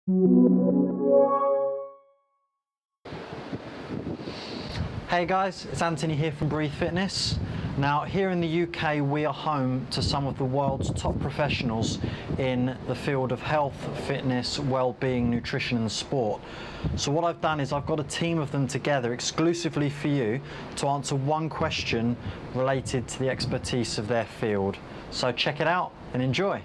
Hey guys, it's Anthony here from Breathe Fitness. Now, here in the UK, we are home to some of the world's top professionals in the field of health, fitness, well-being, nutrition and sport. So what I've done is I've got a team of them together exclusively for you to answer one question related to the expertise of their field. So check it out and enjoy.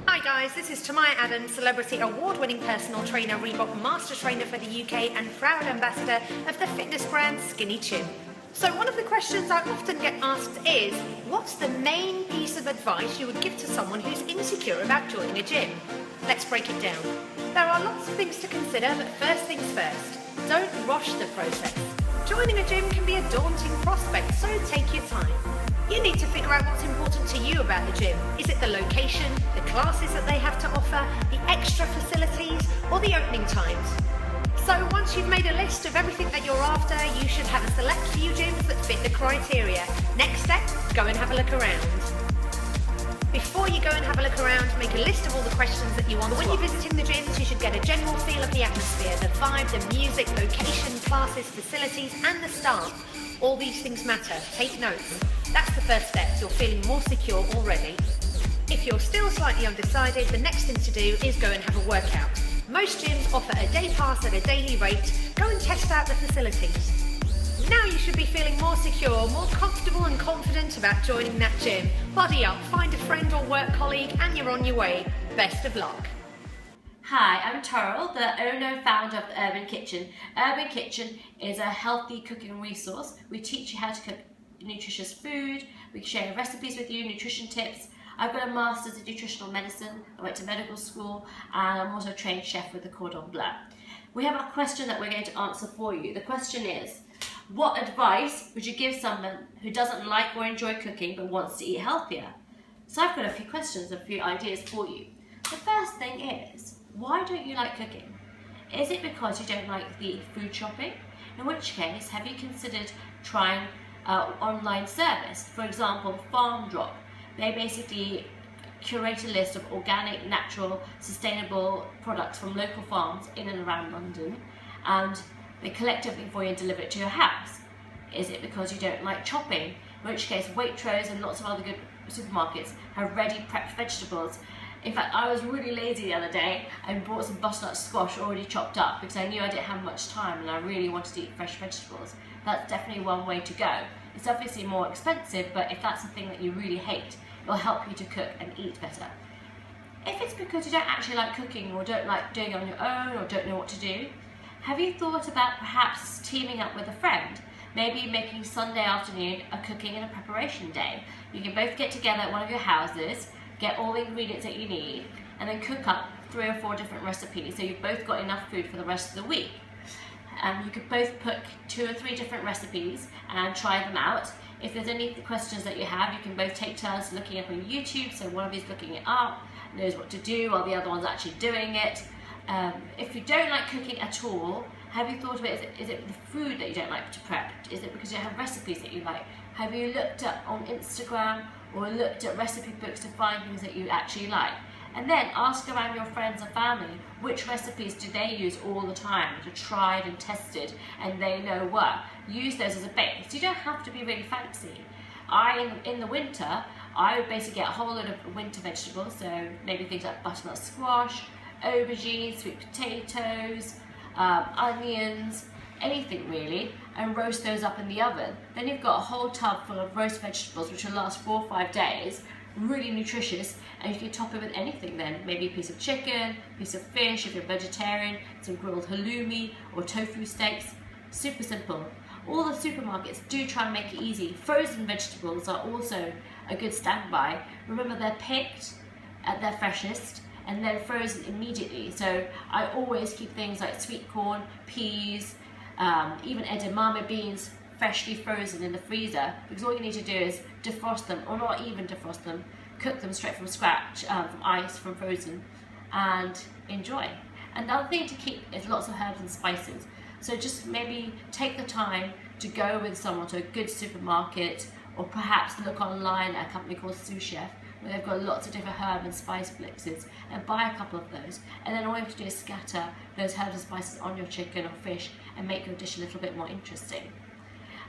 Hi guys, this is TAMAYA ADAMS, celebrity award-winning personal trainer, Reebok master trainer for the UK and proud ambassador of the fitness brand Skinny Chin. So one of the questions I often get asked is, what's the main piece of advice you would give to someone who's insecure about joining a gym? Let's break it down. There are lots of things to consider, but first things first, don't rush the process. Joining a gym can be a daunting prospect, so take your time. You need to figure out what's important to you about the gym. Is it the location, the classes that they have to offer, the extra facilities, or the opening times? So once you've made a list of everything that you're after, you should have a select few gyms that fit the criteria. Next step, go and have a look around. Before you go and have a look around, make a list of all the questions that you want. When you're visiting the gyms, you should get a general feel of the atmosphere, the vibe, the music, location, classes, facilities, and the staff. All these things matter. Take notes. That's the first step. You're feeling more secure already. If you're still slightly undecided, the next thing to do is go and have a workout. Most gyms offer a day pass at a daily rate. Go and test out the facilities. Now you should be feeling more secure, more comfortable and confident about joining that gym. Buddy up, find a friend or work colleague, and you're on your way. Best of luck. Hi, I'm Toral, the owner and founder of the Urban Kitchen. Urban Kitchen is a healthy cooking resource. We teach you how to cook nutritious food, we share recipes with you, nutrition tips. I've got a master's in nutritional medicine, I went to medical school, and I'm also a trained chef with the Cordon Bleu. We have a question that we're going to answer for you. The question is, what advice would you give someone who doesn't like or enjoy cooking but wants to eat healthier? So I've got a few questions, a few ideas for you. The first thing is, why don't you like cooking? Is it because you don't like the food shopping? In which case, have you considered trying online service? For example, Farm Drop. They basically curate a list of organic, natural, sustainable products from local farms in and around London, and they collect everything for you and deliver it to your house. Is it because you don't like chopping? In which case, Waitrose and lots of other good supermarkets have ready prepped vegetables. In fact, I was really lazy the other day and bought some butternut squash already chopped up because I knew I didn't have much time and I really wanted to eat fresh vegetables. That's definitely one way to go. It's obviously more expensive, but if that's the thing that you really hate, it'll help you to cook and eat better. If it's because you don't actually like cooking or don't like doing it on your own or don't know what to do, have you thought about perhaps teaming up with a friend? Maybe making Sunday afternoon a cooking and a preparation day. You can both get together at one of your houses, get all the ingredients that you need, and then cook up 3 or 4 different recipes so you've both got enough food for the rest of the week. You could both put 2 or 3 different recipes and try them out. If there's any questions that you have, you can both take turns looking up on YouTube, so one of you's looking it up, knows what to do, while the other one's actually doing it. If you don't like cooking at all, have you thought of it, is it the food that you don't like to prep? Is it because you have recipes that you like? Have you looked up on Instagram or looked at recipe books to find things that you actually like? And then ask around your friends and family, which recipes do they use all the time, that are tried and tested and they know work. Use those as a base. You don't have to be really fancy. In the winter, I would basically get a whole load of winter vegetables, so maybe things like butternut squash, aubergines, sweet potatoes, onions, anything really, and roast those up in the oven. Then you've got a whole tub full of roast vegetables which will last 4 or 5 days, really nutritious, and you can top it with anything then. Maybe a piece of chicken, a piece of fish if you're vegetarian, some grilled halloumi or tofu steaks. Super simple. All the supermarkets do try and make it easy. Frozen vegetables are also a good standby. Remember, they're picked at their freshest and then frozen immediately. So I always keep things like sweet corn, peas, even edamame beans freshly frozen in the freezer, because all you need to do is defrost them, or not even defrost them, cook them straight from scratch, from ice, from frozen, and enjoy. Another thing to keep is lots of herbs and spices. So just maybe take the time to go with someone to a good supermarket, or perhaps look online at a company called Sous Chef, where they've got lots of different herb and spice mixes, and buy a couple of those, and then all you have to do is scatter those herbs and spices on your chicken or fish and make your dish a little bit more interesting.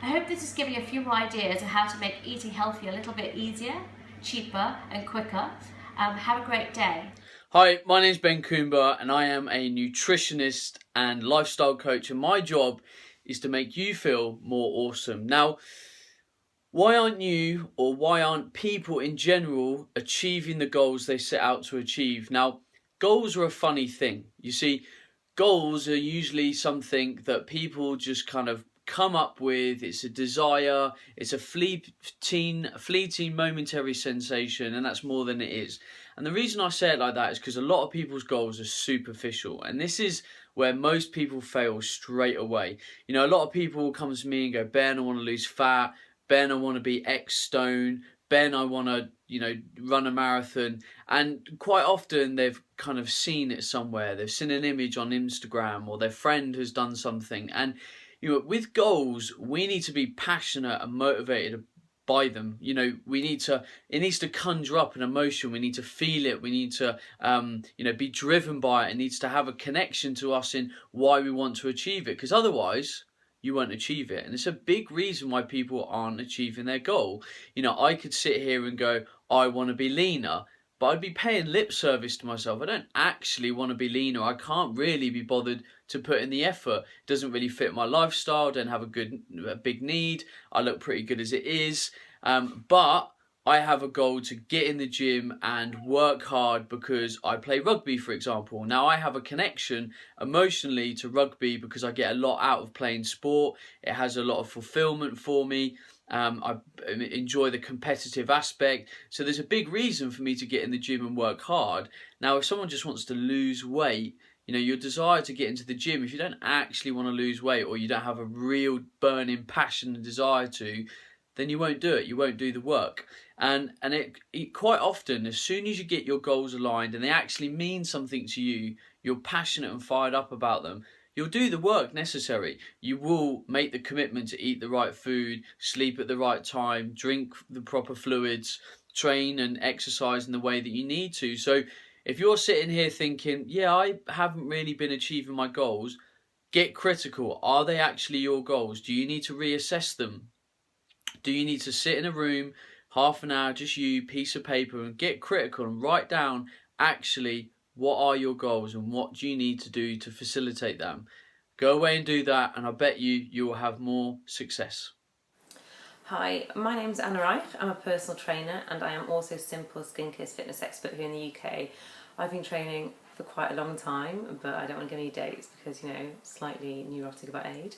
I hope this has given you a few more ideas of how to make eating healthy a little bit easier, cheaper and quicker. Have a great day. Hi, my name's Ben Coomber and I am a nutritionist and lifestyle coach, and my job is to make you feel more awesome. Now, why aren't you, or why aren't people in general, achieving the goals they set out to achieve? Now, goals are a funny thing. You see, goals are usually something that people just kind of come up with. It's a desire, it's a fleeting momentary sensation, and that's more than it is. And the reason I say it like that is because a lot of people's goals are superficial, and this is where most people fail straight away. You know, a lot of people come to me and go, Ben, I want to lose fat. Ben, I want to be X stone. Ben, I want to, run a marathon. And quite often they've kind of seen it somewhere. They've seen an image on Instagram, or their friend has done something. And, with goals, we need to be passionate and motivated by them. It needs to conjure up an emotion. We need to feel it. We need to, be driven by it. It needs to have a connection to us in why we want to achieve it. Because otherwise, you won't achieve it. And it's a big reason why people aren't achieving their goal. I could sit here and go, I want to be leaner, but I'd be paying lip service to myself. I don't actually want to be leaner. I can't really be bothered to put in the effort. It doesn't really fit my lifestyle. I don't have a big need. I look pretty good as it is. But I have a goal to get in the gym and work hard because I play rugby, for example. Now, I have a connection emotionally to rugby because I get a lot out of playing sport. It has a lot of fulfillment for me. I enjoy the competitive aspect. So there's a big reason for me to get in the gym and work hard. Now, if someone just wants to lose weight, your desire to get into the gym, if you don't actually want to lose weight, or you don't have a real burning passion and desire to, then you won't do it. You won't do the work. And it quite often, as soon as you get your goals aligned and they actually mean something to you, you're passionate and fired up about them, you'll do the work necessary. You will make the commitment to eat the right food, sleep at the right time, drink the proper fluids, train and exercise in the way that you need to. So if you're sitting here thinking, yeah, I haven't really been achieving my goals, get critical. Are they actually your goals? Do you need to reassess them? Do you need to sit in a room, half an hour, just you, piece of paper, and get critical and write down actually what are your goals and what do you need to do to facilitate them? Go away and do that, and I bet you will have more success. Hi, my name's Anna Reich. I'm a personal trainer and I am also Simple Skincare's fitness expert here in the UK. I've been training for quite a long time, but I don't want to give any dates because, slightly neurotic about age.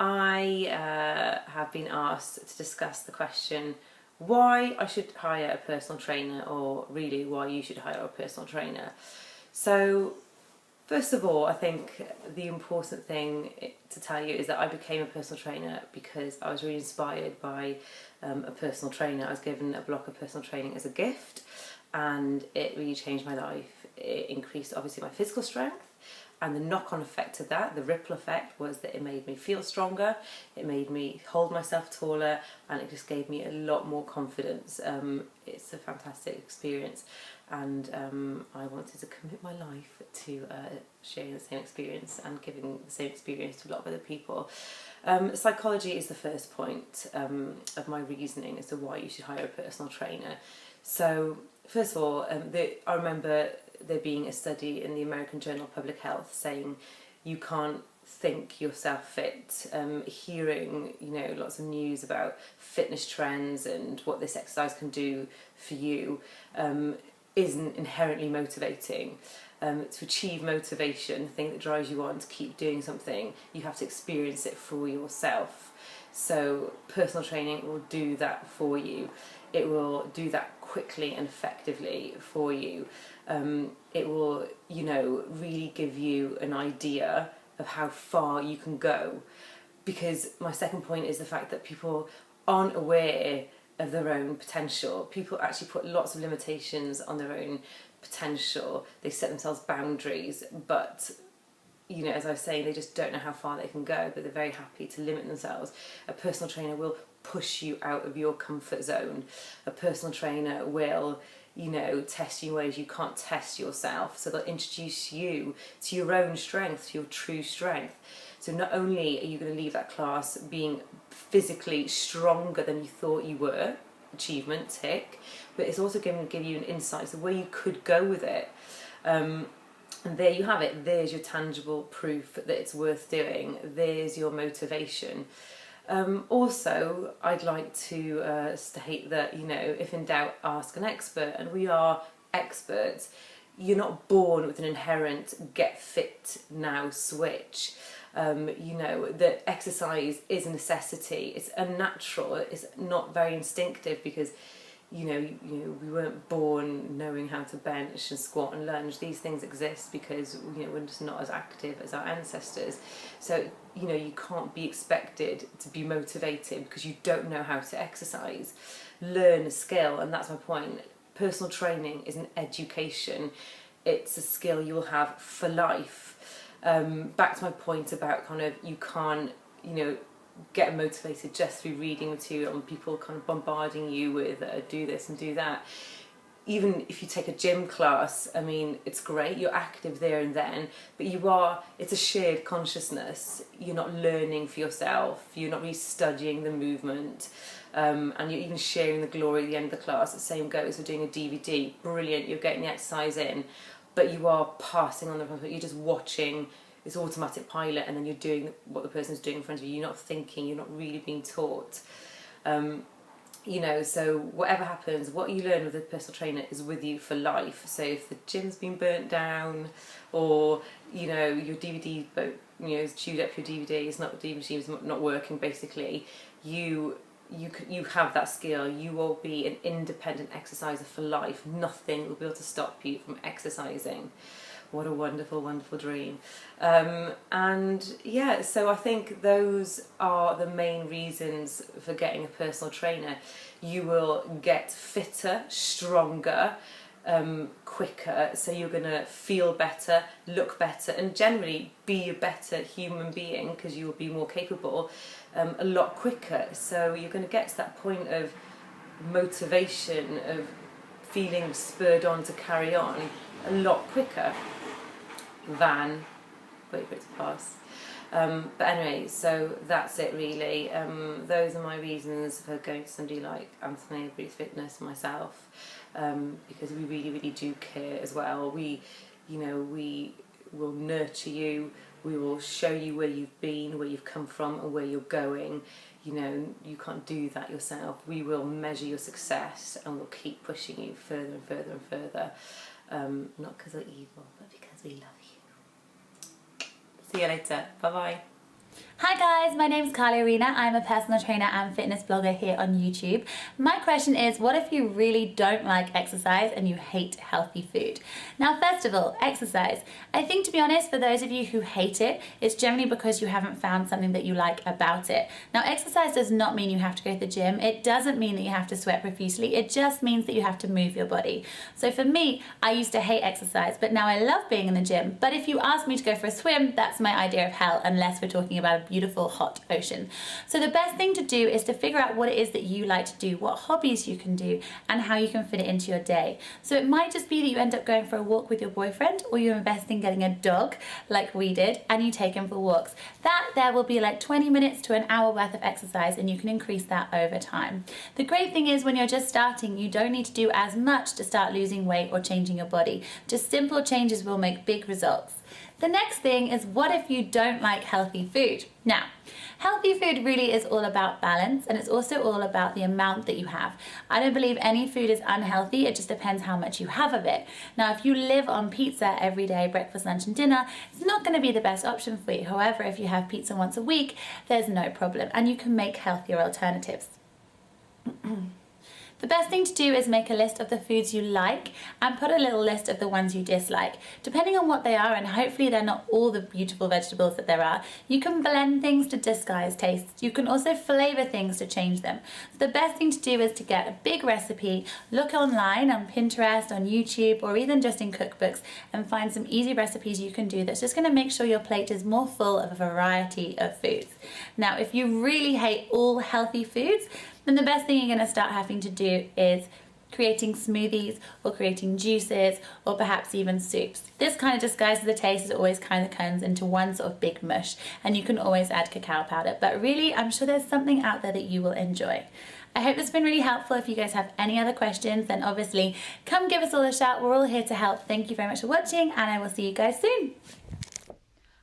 I have been asked to discuss the question why I should hire a personal trainer, or really why you should hire a personal trainer. So first of all, I think the important thing to tell you is that I became a personal trainer because I was really inspired by a personal trainer. I was given a block of personal training as a gift and it really changed my life. It increased obviously my physical strength, and the knock-on effect of that, the ripple effect, was that it made me feel stronger, it made me hold myself taller, and it just gave me a lot more confidence. It's a fantastic experience, and I wanted to commit my life to sharing the same experience and giving the same experience to a lot of other people. Psychology is the first point of my reasoning as to why you should hire a personal trainer. So first of all, I remember there being a study in the American Journal of Public Health saying you can't think yourself fit. Hearing lots of news about fitness trends and what this exercise can do for you isn't inherently motivating. To achieve motivation, the thing that drives you on to keep doing something, you have to experience it for yourself. So personal training will do that for you. It will do that quickly and effectively for you. It will, really give you an idea of how far you can go. Because my second point is the fact that people aren't aware of their own potential. People actually put lots of limitations on their own potential. They set themselves boundaries, but you know, as I was saying, they just don't know how far they can go, but they're very happy to limit themselves. A personal trainer will push you out of your comfort zone. A personal trainer will, you know, test you in ways you can't test yourself. So they'll introduce you to your own strength, to your true strength. So not only are you going to leave that class being physically stronger than you thought you were, achievement, tick, but it's also going to give you an insight to where you could go with it. And there you have it. There's your tangible proof that it's worth doing. There's your motivation. Also, I'd like to state that, you know, if in doubt, ask an expert, and we are experts. You're not born with an inherent get fit now switch. You know, that exercise is a necessity. It's unnatural. It's not very instinctive because, you know, we weren't born knowing how to bench and squat and lunge. These things exist because, you know, we're just not as active as our ancestors. So, you know, you can't be expected to be motivated because you don't know how to exercise. Learn a skill, and that's my point. Personal training is an education. It's a skill you will have for life. Back to my point about kind of, you can't, you know, get motivated just through reading material and people kind of bombarding you with do this and do that. Even if you take a gym class, I mean, it's great, you're active there and then, but it's a shared consciousness. You're not learning for yourself, you're not really studying the movement, and you're even sharing the glory at the end of the class. The same goes for doing a DVD. Brilliant, you're getting the exercise in, but you are passing on you're just watching this automatic pilot, and then you're doing what the person's doing in front of you. You're not thinking, you're not really being taught. You know, so whatever happens, what you learn with a personal trainer is with you for life. So if the gym's been burnt down, or, you know, your DVD, you know, chewed up your DVD, it's not, the DVD is not working, basically, you have that skill. You will be an independent exerciser for life. Nothing will be able to stop you from exercising. What a wonderful, wonderful dream. And yeah, so I think those are the main reasons for getting a personal trainer. You will get fitter, stronger, quicker, so you're going to feel better, look better, and generally be a better human being because you will be more capable a lot quicker. So you're going to get to that point of motivation, of feeling spurred on to carry on a lot quicker than wait for it to pass. But anyway, so that's it really. Those are my reasons for going to somebody like Anthony, Breathe Fitness, and myself, because we really, really do care as well. We will nurture you. We will show you where you've been, where you've come from, and where you're going. You know, you can't do that yourself. We will measure your success, and we'll keep pushing you further and further and further. Not because we're evil, but because we love you. See you later. Bye bye. Hi guys, my name's Rowena. I'm a personal trainer and fitness blogger here on YouTube. My question is, what if you really don't like exercise and you hate healthy food? Now, first of all, exercise. I think, to be honest, for those of you who hate it, it's generally because you haven't found something that you like about it. Now, exercise does not mean you have to go to the gym. It doesn't mean that you have to sweat profusely. It just means that you have to move your body. So for me, I used to hate exercise, but now I love being in the gym. But if you ask me to go for a swim, that's my idea of hell, unless we're talking about a beautiful hot ocean. So the best thing to do is to figure out what it is that you like to do, what hobbies you can do, and how you can fit it into your day. So it might just be that you end up going for a walk with your boyfriend, or you invest in getting a dog like we did, and you take him for walks. That there will be like 20 minutes to an hour worth of exercise, and you can increase that over time. The great thing is, when you're just starting, you don't need to do as much to start losing weight or changing your body. Just simple changes will make big results. The next thing is, what if you don't like healthy food? Now, healthy food really is all about balance, and it's also all about the amount that you have. I don't believe any food is unhealthy, it just depends how much you have of it. Now, if you live on pizza every day, breakfast, lunch and dinner, it's not going to be the best option for you. However, if you have pizza once a week, there's no problem, and you can make healthier alternatives. The best thing to do is make a list of the foods you like and put a little list of the ones you dislike. Depending on what they are, and hopefully they're not all the beautiful vegetables that there are, you can blend things to disguise tastes. You can also flavour things to change them. So the best thing to do is to get a big recipe, look online on Pinterest, on YouTube, or even just in cookbooks, and find some easy recipes you can do that's just going to make sure your plate is more full of a variety of foods. Now, if you really hate all healthy foods, then the best thing you're going to start having to do is creating smoothies or creating juices or perhaps even soups. This kind of disguises the taste, as it always kind of comes into one sort of big mush, and you can always add cacao powder, but really I'm sure there's something out there that you will enjoy. I hope it's been really helpful. If you guys have any other questions, then obviously come give us all a shout. We're all here to help. Thank you very much for watching, and I will see you guys soon.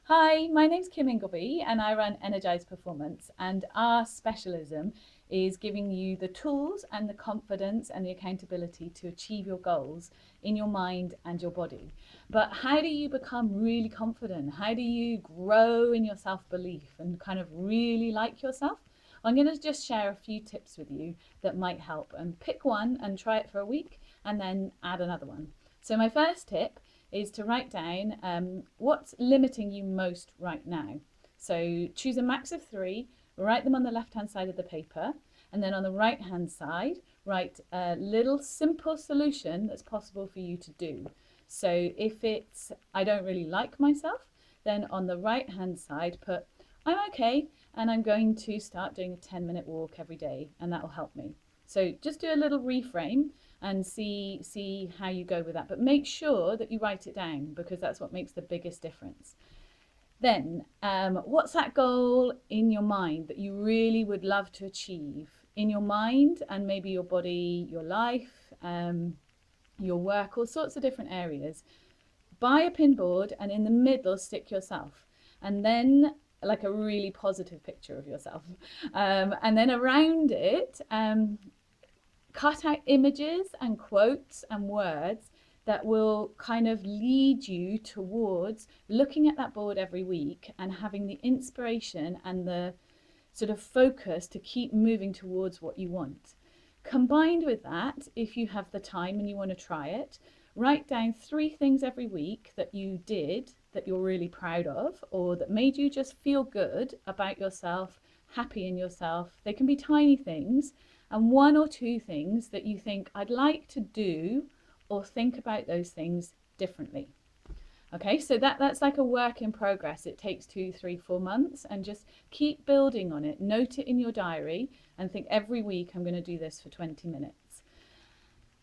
Hi, my name's Kim Ingleby and I run Energize Performance, and our specialism is giving you the tools and the confidence and the accountability to achieve your goals in your mind and your body. But how do you become really confident? How do you grow in your self-belief and kind of really like yourself? I'm going to just share a few tips with you that might help, and pick one and try it for a week and then add another one. So my first tip is to write down what's limiting you most right now. So choose a max of 3, write them on the left hand side of the paper, and then on the right hand side write a little simple solution that's possible for you to do. So if it's I don't really like myself, then on the right hand side put I'm okay and I'm going to start doing a 10-minute walk every day, and that will help me. So just do a little reframe and see how you go with that, but make sure that you write it down, because that's what makes the biggest difference. Then what's that goal in your mind that you really would love to achieve in your mind and maybe your body, your life, your work, all sorts of different areas? Buy a pin board and in the middle stick yourself, and then like a really positive picture of yourself, and then around it cut out images and quotes and words that will kind of lead you towards looking at that board every week and having the inspiration and the sort of focus to keep moving towards what you want. Combined with that, if you have the time and you want to try it, write down 3 things every week that you did that you're really proud of, or that made you just feel good about yourself, happy in yourself. They can be tiny things, and 1 or 2 things that you think I'd like to do or think about those things differently. Okay, so that's like a work in progress. It takes 2, 3, 4 months, and just keep building on it. Note it in your diary and think every week I'm going to do this for 20 minutes.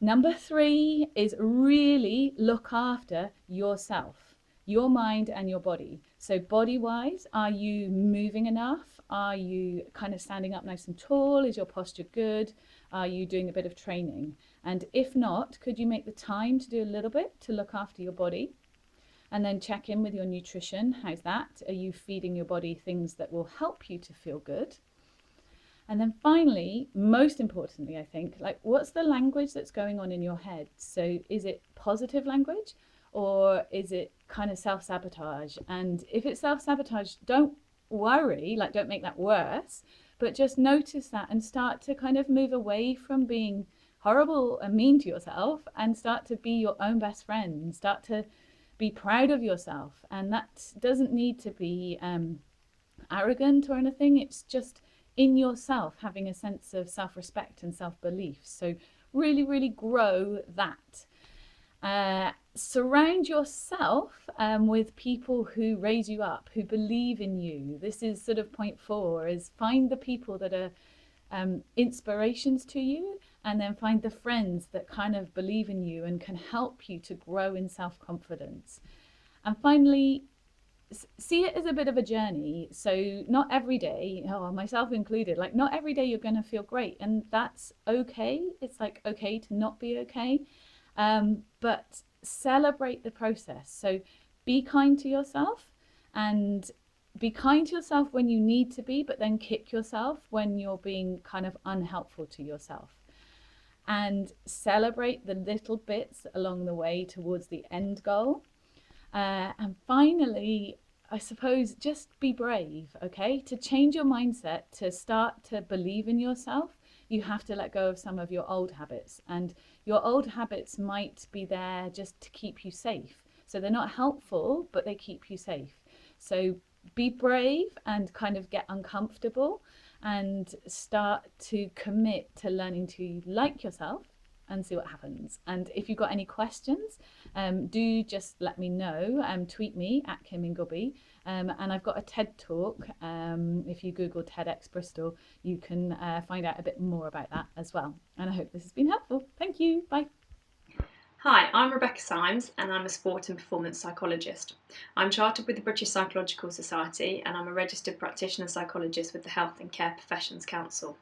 Number 3 is really look after yourself, your mind and your body. So body wise, are you moving enough? Are you kind of standing up nice and tall? Is your posture good? Are you doing a bit of training? And if not, could you make the time to do a little bit to look after your body? And then check in with your nutrition. How's that? Are you feeding your body things that will help you to feel good? And then finally, most importantly, I think, like, what's the language that's going on in your head? So is it positive language, or is it kind of self-sabotage? And if it's self-sabotage, don't worry, like, don't make that worse, but just notice that and start to kind of move away from being horrible and mean to yourself and start to be your own best friend. Start to be proud of yourself, and that doesn't need to be arrogant or anything. It's just in yourself, having a sense of self-respect and self-belief. So really, really grow that. Surround yourself with people who raise you up, who believe in you. This is sort of point 4, is find the people that are inspirations to you, and then find the friends that kind of believe in you and can help you to grow in self-confidence. And finally, see it as a bit of a journey. So not every day, myself included, like not every day you're going to feel great, and that's okay. It's like okay to not be okay, but celebrate the process. So be kind to yourself, and be kind to yourself when you need to be, but then kick yourself when you're being kind of unhelpful to yourself. And celebrate the little bits along the way towards the end goal. And finally, I suppose, just be brave, okay? To change your mindset, to start to believe in yourself, you have to let go of some of your old habits, and your old habits might be there just to keep you safe. So they're not helpful, but they keep you safe. So be brave and kind of get uncomfortable and start to commit to learning to like yourself and see what happens. And if you've got any questions, do just let me know. Tweet me at Ingleby. And I've got a TED talk. If you Google TEDx Bristol, you can find out a bit more about that as well. And I hope this has been helpful. Thank you. Bye. Hi, I'm Rebecca Symes and I'm a sport and performance psychologist. I'm chartered with the British Psychological Society and I'm a registered practitioner psychologist with the Health and Care Professions Council.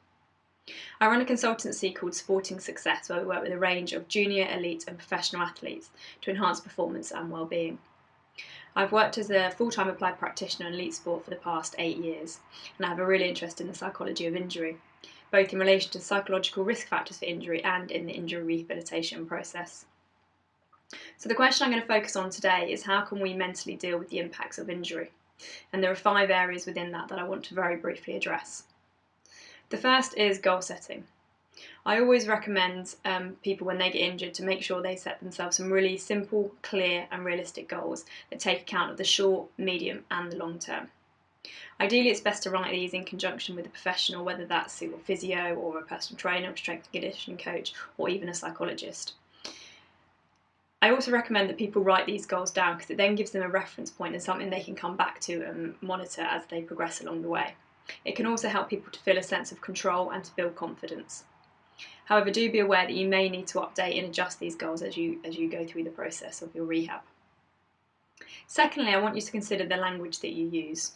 I run a consultancy called Sporting Success, where we work with a range of junior, elite and professional athletes to enhance performance and well-being. I've worked as a full-time applied practitioner in elite sport for the past 8 years, and I have a real interest in the psychology of injury, both in relation to psychological risk factors for injury and in the injury rehabilitation process. So the question I'm going to focus on today is how can we mentally deal with the impacts of injury? And there are 5 areas within that I want to very briefly address. The first is goal setting. I always recommend people when they get injured to make sure they set themselves some really simple, clear and realistic goals that take account of the short, medium and the long term. Ideally it's best to write these in conjunction with a professional, whether that's a physio or a personal trainer, or strength and conditioning coach or even a psychologist. I also recommend that people write these goals down because it then gives them a reference point and something they can come back to and monitor as they progress along the way. It can also help people to feel a sense of control and to build confidence. However, do be aware that you may need to update and adjust these goals as you go through the process of your rehab. Secondly, I want you to consider the language that you use.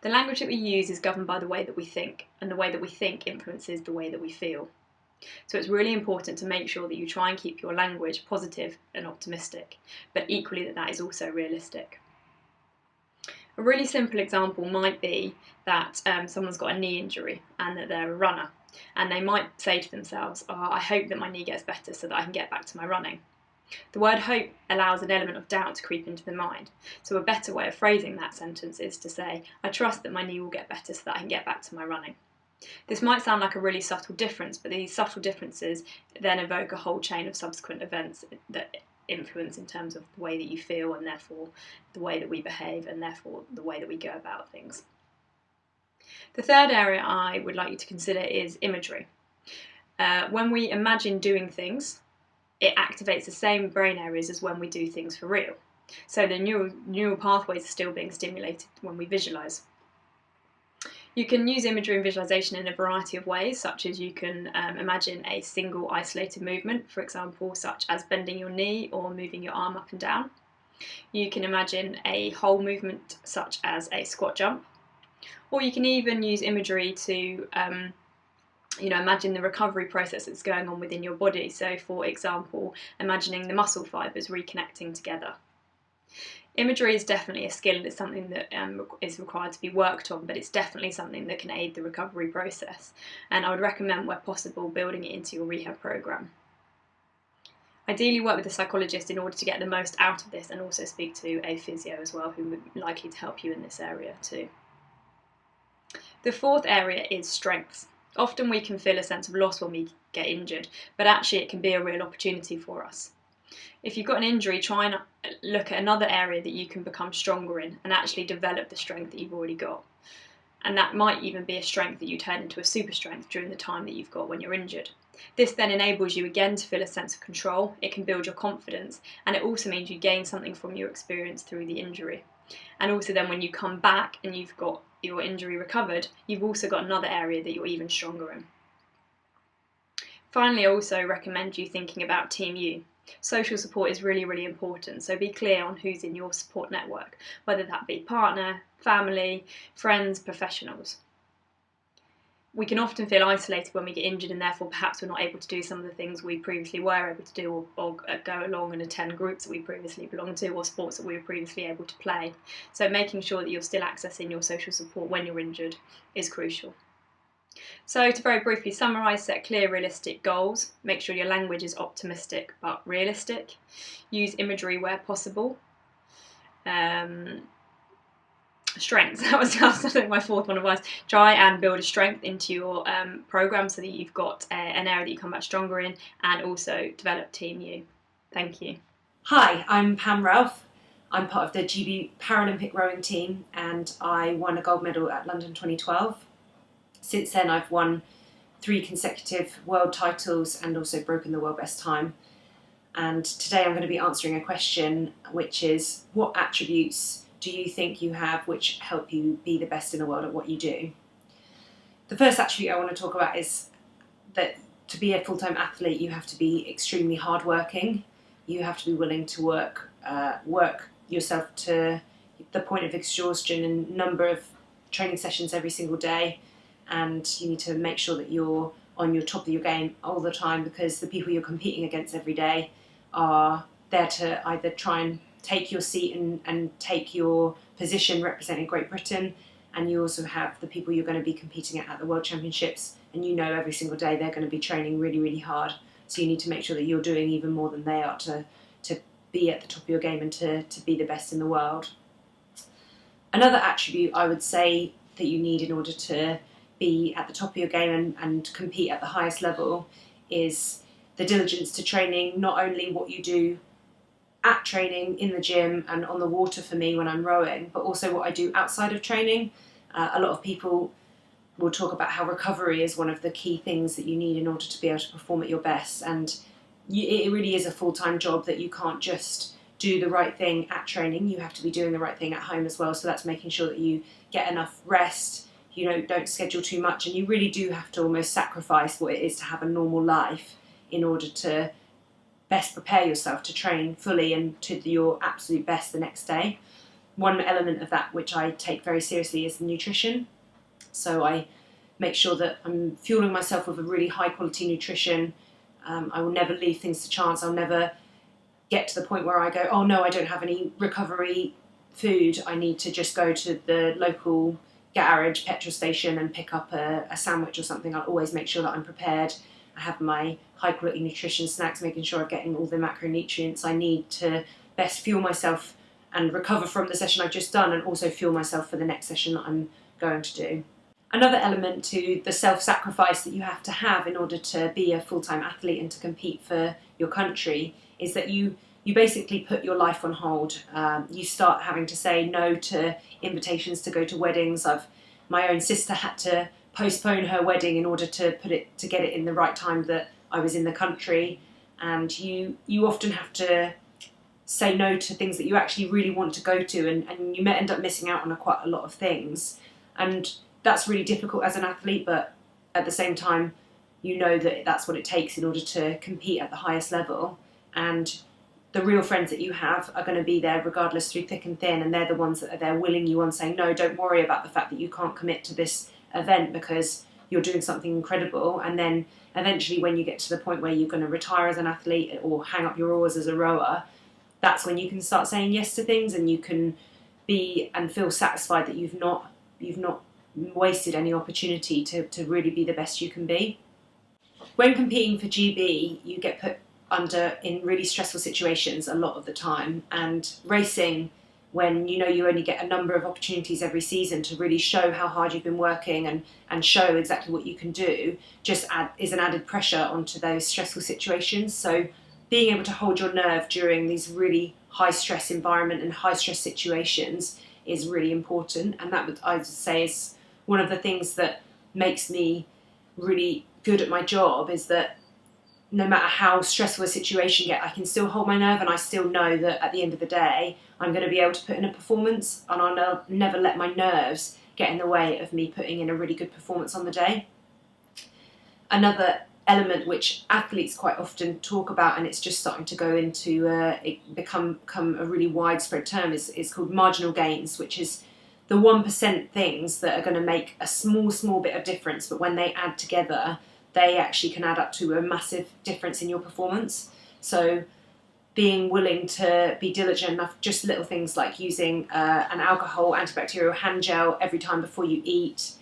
The language that we use is governed by the way that we think, and the way that we think influences the way that we feel. So it's really important to make sure that you try and keep your language positive and optimistic, but equally that is also realistic. A really simple example might be that someone's got a knee injury and that they're a runner, and they might say to themselves, I hope that my knee gets better so that I can get back to my running. The word hope allows an element of doubt to creep into the mind, so a better way of phrasing that sentence is to say, I trust that my knee will get better so that I can get back to my running. This might sound like a really subtle difference, but these subtle differences then evoke a whole chain of subsequent events that influence in terms of the way that you feel and therefore the way that we behave and therefore the way that we go about things. The third area I would like you to consider is imagery. When we imagine doing things, it activates the same brain areas as when we do things for real. So the neural pathways are still being stimulated when we visualise. You can use imagery and visualisation in a variety of ways, such as you can imagine a single isolated movement, for example, such as bending your knee or moving your arm up and down. You can imagine a whole movement, such as a squat jump. Or you can even use imagery to imagine the recovery process that's going on within your body. So, for example, imagining the muscle fibres reconnecting together. Imagery is definitely a skill and it's something that is required to be worked on, but it's definitely something that can aid the recovery process. And I would recommend, where possible, building it into your rehab programme. Ideally work with a psychologist in order to get the most out of this, and also speak to a physio as well, who would be likely to help you in this area too. The fourth area is strengths. Often we can feel a sense of loss when we get injured, but actually it can be a real opportunity for us. If you've got an injury, try and look at another area that you can become stronger in and actually develop the strength that you've already got. And that might even be a strength that you turn into a super strength during the time that you've got when you're injured. This then enables you again to feel a sense of control, it can build your confidence, and it also means you gain something from your experience through the injury. And also then when you come back and you've got your injury recovered, you've also got another area that you're even stronger in. Finally, I also recommend you thinking about Team U. Social support is really, really important, so be clear on who's in your support network, whether that be partner, family, friends, professionals. We can often feel isolated when we get injured, and therefore perhaps we're not able to do some of the things we previously were able to do, or go along and attend groups that we previously belonged to, or sports that we were previously able to play. So making sure that you're still accessing your social support when you're injured is crucial. So to very briefly summarise, set clear, realistic goals. Make sure your language is optimistic but realistic. Use imagery where possible. strength. That was I think my fourth one of advice. Try and build a strength into your program so that you've got an area that you come back stronger in, and also develop Team U. Thank you. Hi, I'm Pam Ralph. I'm part of the GB Paralympic rowing team, and I won a gold medal at London 2012. Since then I've won 3 consecutive world titles and also broken the world best time. And today I'm going to be answering a question, which is, what attributes do you think you have which help you be the best in the world at what you do? The first attribute I want to talk about is that to be a full-time athlete, you have to be extremely hardworking. You have to be willing to work yourself to the point of exhaustion and number of training sessions every single day, and you need to make sure that you're on your top of your game all the time, because the people you're competing against every day are there to either try and take your seat and take your position representing Great Britain, and you also have the people you're going to be competing at the World Championships, and you know every single day they're going to be training really, really hard, so you need to make sure that you're doing even more than they are to be at the top of your game and to be the best in the world. Another attribute I would say that you need in order to be at the top of your game and compete at the highest level is the diligence to training, not only what you do at training, in the gym and on the water for me when I'm rowing, but also what I do outside of training. A lot of people will talk about how recovery is one of the key things that you need in order to be able to perform at your best, and it really is a full-time job that you can't just do the right thing at training, you have to be doing the right thing at home as well. So that's making sure that you get enough rest, don't schedule too much, and you really do have to almost sacrifice what it is to have a normal life in order to best prepare yourself to train fully and to your absolute best the next day. One element of that which I take very seriously is the nutrition. So I make sure that I'm fueling myself with a really high quality nutrition. I will never leave things to chance. I'll never get to the point where I go, oh no, I don't have any recovery food. I need to just go to the local garage petrol station and pick up a sandwich or something. I'll always make sure that I'm prepared. I have my high quality nutrition snacks, making sure I'm getting all the macronutrients I need to best fuel myself and recover from the session I've just done, and also fuel myself for the next session that I'm going to do. Another element to the self-sacrifice that you have to have in order to be a full-time athlete and to compete for your country is that you basically put your life on hold. You start having to say no to invitations to go to weddings. My own sister had to postpone her wedding in order to get it in the right time that I was in the country, and you often have to say no to things that you actually really want to go to, and you may end up missing out on quite a lot of things, and that's really difficult as an athlete, but at the same time you know that that's what it takes in order to compete at the highest level, and the real friends that you have are going to be there regardless through thick and thin, and they're the ones that are there willing you on, saying no, don't worry about the fact that you can't commit to this event because you're doing something incredible. And then eventually when you get to the point where you're going to retire as an athlete or hang up your oars as a rower, that's when you can start saying yes to things, and you can be and feel satisfied that you've not wasted any opportunity to really be the best you can be. When competing for GB, you get put in really stressful situations a lot of the time, and racing, when you only get a number of opportunities every season to really show how hard you've been working and show exactly what you can do, is an added pressure onto those stressful situations. So being able to hold your nerve during these really high stress environment and high stress situations is really important, and that I would say is one of the things that makes me really good at my job, is that no matter how stressful a situation gets, I can still hold my nerve, and I still know that at the end of the day I'm going to be able to put in a performance, and I'll never let my nerves get in the way of me putting in a really good performance on the day. Another element which athletes quite often talk about, and it's just starting to go into become a really widespread term, is called marginal gains, which is the 1% things that are going to make a small bit of difference, but when they add together they actually can add up to a massive difference in your performance. So being willing to be diligent enough, just little things like using an alcohol antibacterial hand gel every time before you eat,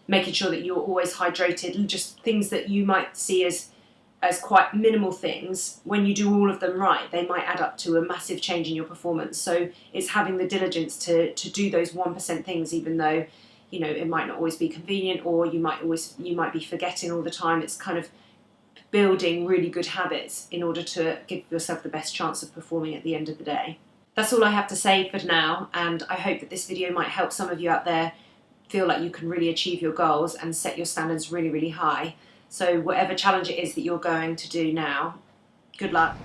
making sure that you're always hydrated, and just things that you might see as as quite minimal things, when you do all of them right, they might add up to a massive change in your performance. So it's having the diligence to do those 1% things, even though, you know, it might not always be convenient, or you might be forgetting all the time. It's kind of building really good habits in order to give yourself the best chance of performing at the end of the day. That's all I have to say for now, and I hope that this video might help some of you out there feel like you can really achieve your goals and set your standards really, really high. So whatever challenge it is that you're going to do now, good luck.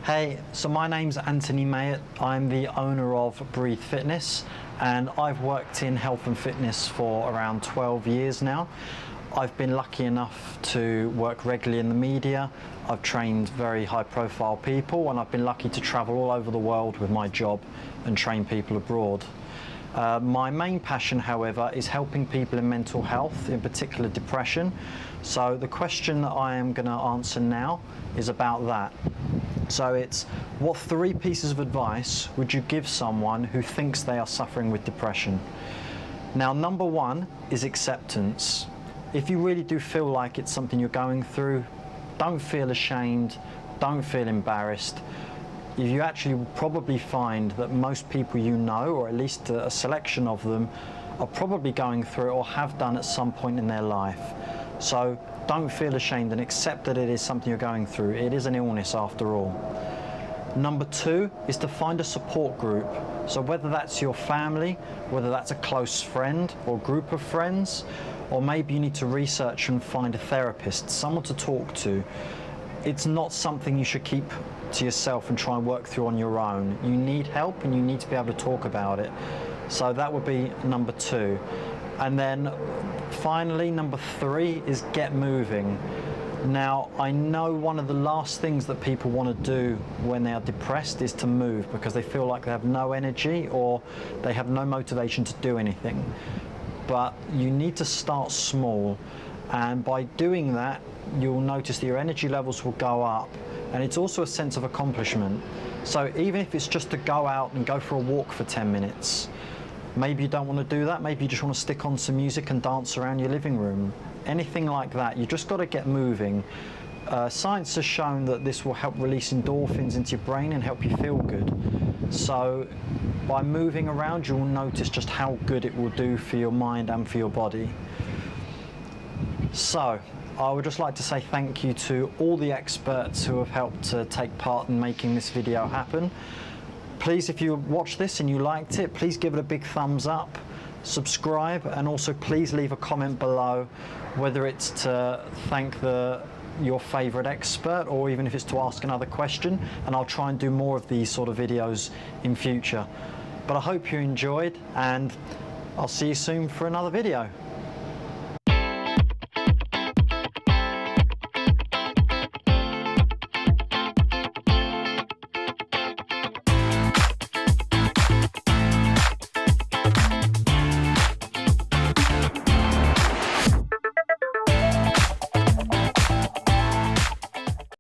Hey, so my name's Anthony Mayatt. I'm the owner of Breathe Fitness, and I've worked in health and fitness for around 12 years now. I've been lucky enough to work regularly in the media. I've trained very high profile people, and I've been lucky to travel all over the world with my job and train people abroad. My main passion, however, is helping people in mental health, in particular depression. So the question that I am going to answer now is about that. So it's, what 3 pieces of advice would you give someone who thinks they are suffering with depression? Now, number 1 is acceptance. If you really do feel like it's something you're going through, don't feel ashamed, don't feel embarrassed. You actually will probably find that most people you know, or at least a selection of them, are probably going through it or have done at some point in their life. So don't feel ashamed and accept that it is something you're going through. It is an illness after all. Number 2 is to find a support group. So whether that's your family, whether that's a close friend or group of friends, or maybe you need to research and find a therapist, someone to talk to. It's not something you should keep to yourself and try and work through on your own. You need help and you need to be able to talk about it. So that would be number 2. And then finally, number 3 is get moving. Now, I know one of the last things that people want to do when they are depressed is to move, because they feel like they have no energy or they have no motivation to do anything. But you need to start small, and by doing that, you'll notice that your energy levels will go up, and it's also a sense of accomplishment. So even if it's just to go out and go for a walk for 10 minutes, maybe you don't want to do that, maybe you just want to stick on some music and dance around your living room, anything like that. You just got to get moving. Science has shown that this will help release endorphins into your brain and help you feel good. So by moving around, you'll notice just how good it will do for your mind and for your body. So I would just like to say thank you to all the experts who have helped to take part in making this video happen. Please, if you watched this and you liked it, please give it a big thumbs up, subscribe, and also please leave a comment below, whether it's to thank your favourite expert or even if it's to ask another question, and I'll try and do more of these sort of videos in future. But I hope you enjoyed, and I'll see you soon for another video.